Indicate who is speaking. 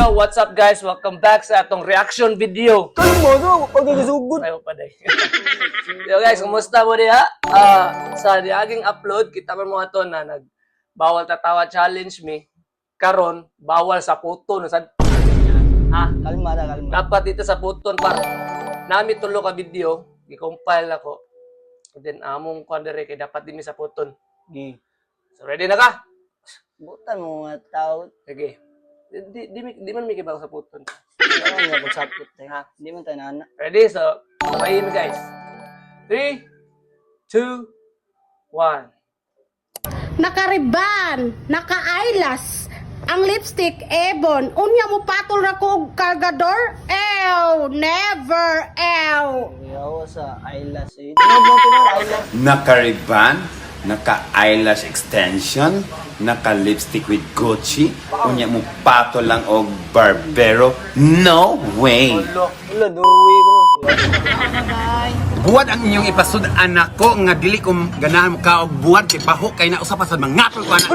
Speaker 1: Yo, what's up guys? Welcome back sa atong reaction video.
Speaker 2: Kalma na, pagkagasugod.
Speaker 1: Ayaw pa day. Yo guys, kumusta mo diha? Sa diaging upload, kita man mo ato na bawal tatawa challenge me. Karon, bawal sa puton. Ha?
Speaker 2: Kalma na, kalma.
Speaker 1: Dapat dito sa puton para nami tulo ka video, gi-compile ako. And then among kondere kay dapat din mi sa puton.
Speaker 2: Gi.
Speaker 1: So ready na ka?
Speaker 2: Butan mo mga tao.
Speaker 1: Sige. Di man mi kibaw sa puton.
Speaker 2: Ano nga pagsapot tayo.
Speaker 1: Ha?
Speaker 2: Hindi man tayo nana.
Speaker 1: Ready? So, sabayin guys. 3, 2, 1.
Speaker 3: Naka-riban, naka-eyelash, ang lipstick, ebon, unya mo patol na ko og kargador, never,
Speaker 2: Yawa sa eyelash eh. Tunod eyelash.
Speaker 4: Naka-ribbon, naka-eyelash extension, naka-lipstick with Gucci, unya mo pato lang og barbero. No way!
Speaker 2: Wala, Norway ko no.
Speaker 4: Buwad ang inyong ipasud anak ko nga dili ko ganahan mo ka og buwad kay paho kay na usa pa sa mga ngapol ko anak.